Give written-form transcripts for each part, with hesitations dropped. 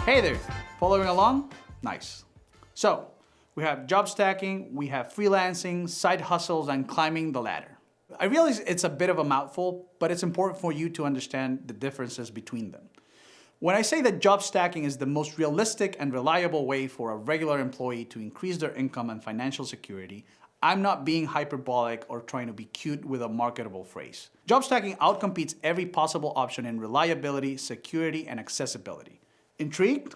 Hey there, following along? Nice. So, we have job stacking, we have freelancing, side hustles, and climbing the ladder. I realize it's a bit of a mouthful, but it's important for you to understand the differences between them. When I say that job stacking is the most realistic and reliable way for a regular employee to increase their income and financial security, I'm not being hyperbolic or trying to be cute with a marketable phrase. Job stacking outcompetes every possible option in reliability, security, and accessibility. Intrigued?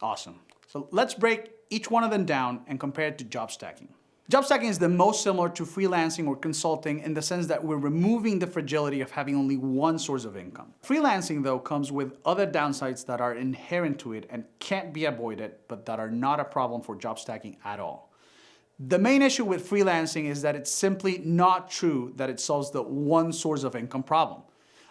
Awesome. So let's break each one of them down and compare it to job stacking. Job stacking is the most similar to freelancing or consulting in the sense that we're removing the fragility of having only one source of income. Freelancing, though, comes with other downsides that are inherent to it and can't be avoided, but that are not a problem for job stacking at all. The main issue with freelancing is that it's simply not true that it solves the one source of income problem.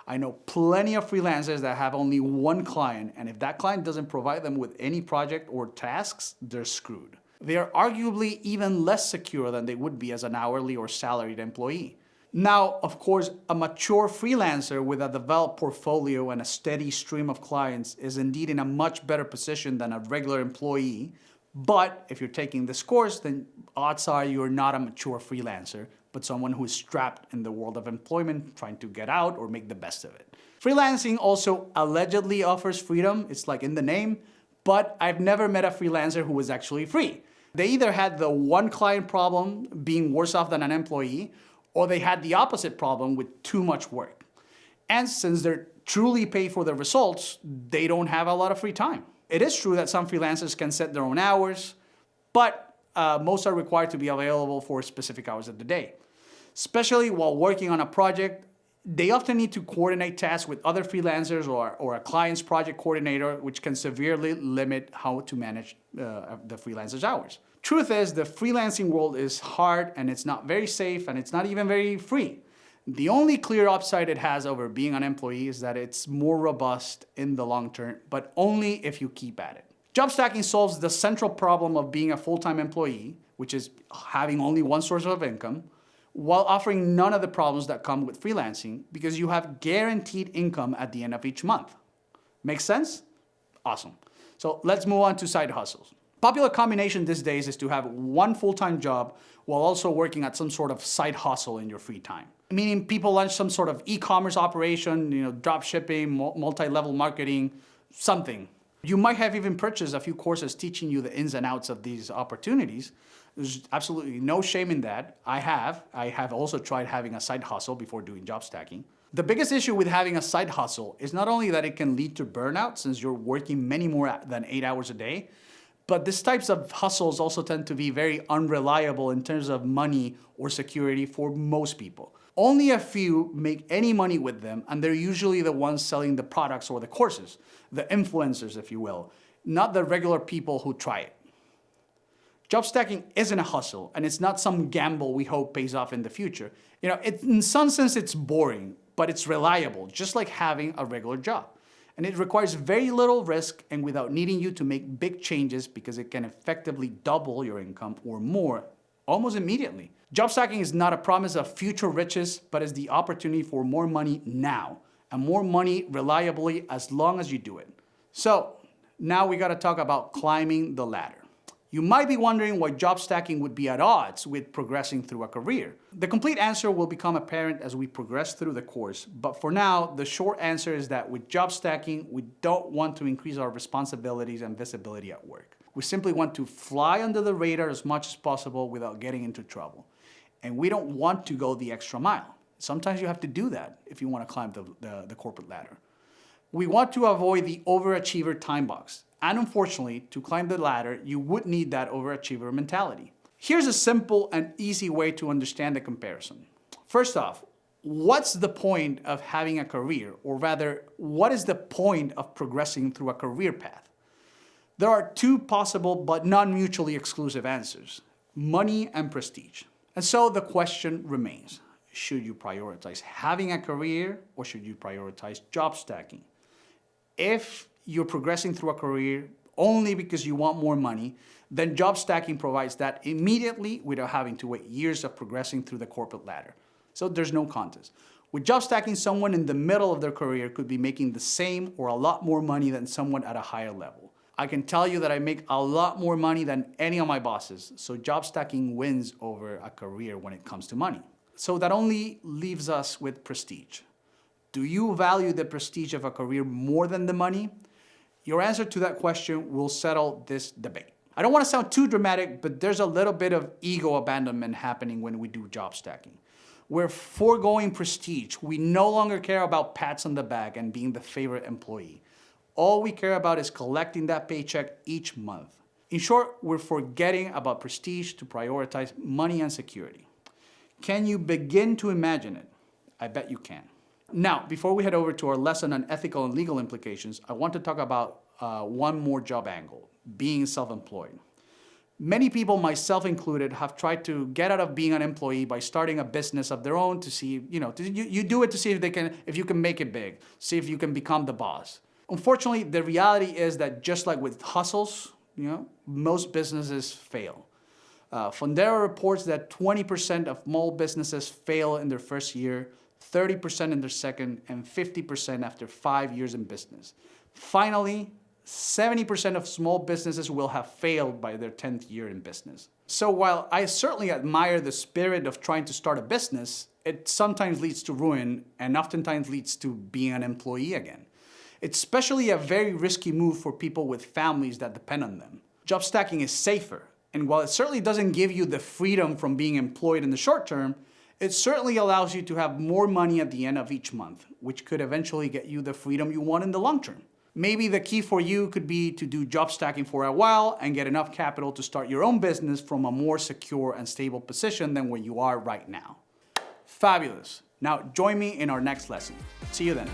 I know plenty of freelancers that have only one client, and if that client doesn't provide them with any project or tasks, they're screwed. They are arguably even less secure than they would be as an hourly or salaried employee. Now, of course, a mature freelancer with a developed portfolio and a steady stream of clients is indeed in a much better position than a regular employee. But if you're taking this course, then odds are you're not a mature freelancer, but someone who is strapped in the world of employment, trying to get out or make the best of it. Freelancing also allegedly offers freedom. It's like in the name, but I've never met a freelancer who was actually free. They either had the one client problem, being worse off than an employee, or they had the opposite problem with too much work. And since they're truly paid for their results, they don't have a lot of free time. It is true that some freelancers can set their own hours, but most are required to be available for specific hours of the day. Especially while working on a project, they often need to coordinate tasks with other freelancers or a client's project coordinator, which can severely limit how to manage the freelancer's hours. Truth is, the freelancing world is hard and it's not very safe and it's not even very free. The only clear upside it has over being an employee is that it's more robust in the long term, but only if you keep at it. Job stacking solves the central problem of being a full-time employee, which is having only one source of income, while offering none of the problems that come with freelancing because you have guaranteed income at the end of each month. Make sense? Awesome. So let's move on to side hustles. Popular combination these days is to have one full-time job while also working at some sort of side hustle in your free time. Meaning people launch some sort of e-commerce operation, drop shipping, multi-level marketing, something. You might have even purchased a few courses teaching you the ins and outs of these opportunities. There's absolutely no shame in that. I have also tried having a side hustle before doing job stacking. The biggest issue with having a side hustle is not only that it can lead to burnout since you're working many more than 8 hours a day, but these types of hustles also tend to be very unreliable in terms of money or security for most people. Only a few make any money with them, and they're usually the ones selling the products or the courses, the influencers, if you will, not the regular people who try it. Job stacking isn't a hustle, and it's not some gamble we hope pays off in the future. In some sense, it's boring, but it's reliable, just like having a regular job. And it requires very little risk and without needing you to make big changes because it can effectively double your income or more almost immediately. Job stacking is not a promise of future riches, but is the opportunity for more money now and more money reliably as long as you do it. So now we got to talk about climbing the ladder. You might be wondering why job stacking would be at odds with progressing through a career. The complete answer will become apparent as we progress through the course, but for now, the short answer is that with job stacking, we don't want to increase our responsibilities and visibility at work. We simply want to fly under the radar as much as possible without getting into trouble. And we don't want to go the extra mile. Sometimes you have to do that if you want to climb the corporate ladder. We want to avoid the overachiever time box. And unfortunately, to climb the ladder, you would need that overachiever mentality. Here's a simple and easy way to understand the comparison. First off, what's the point of having a career? Or rather, what is the point of progressing through a career path? There are two possible but not mutually exclusive answers: money and prestige. And so the question remains, should you prioritize having a career or should you prioritize job stacking? If you're progressing through a career only because you want more money, then job stacking provides that immediately without having to wait years of progressing through the corporate ladder. So there's no contest. With job stacking, someone in the middle of their career could be making the same or a lot more money than someone at a higher level. I can tell you that I make a lot more money than any of my bosses, so job stacking wins over a career when it comes to money. So that only leaves us with prestige. Do you value the prestige of a career more than the money? Your answer to that question will settle this debate. I don't want to sound too dramatic, but there's a little bit of ego abandonment happening when we do job stacking. We're foregoing prestige. We no longer care about pats on the back and being the favorite employee. All we care about is collecting that paycheck each month. In short, we're forgetting about prestige to prioritize money and security. Can you begin to imagine it? I bet you can. Now, before we head over to our lesson on ethical and legal implications, I want to talk about one more job angle, being self-employed. Many people, myself included, have tried to get out of being an employee by starting a business of their own to see, you do it to see if you can make it big, see if you can become the boss. Unfortunately, the reality is that just like with hustles, most businesses fail. Fundera reports that 20% of small businesses fail in their first year, 30% in their second, and 50% after 5 years in business. Finally, 70% of small businesses will have failed by their 10th year in business. So while I certainly admire the spirit of trying to start a business, it sometimes leads to ruin and oftentimes leads to being an employee again. It's especially a very risky move for people with families that depend on them. Job stacking is safer, and while it certainly doesn't give you the freedom from being employed in the short term, it certainly allows you to have more money at the end of each month, which could eventually get you the freedom you want in the long term. Maybe the key for you could be to do job stacking for a while and get enough capital to start your own business from a more secure and stable position than where you are right now. Fabulous. Now join me in our next lesson. See you then.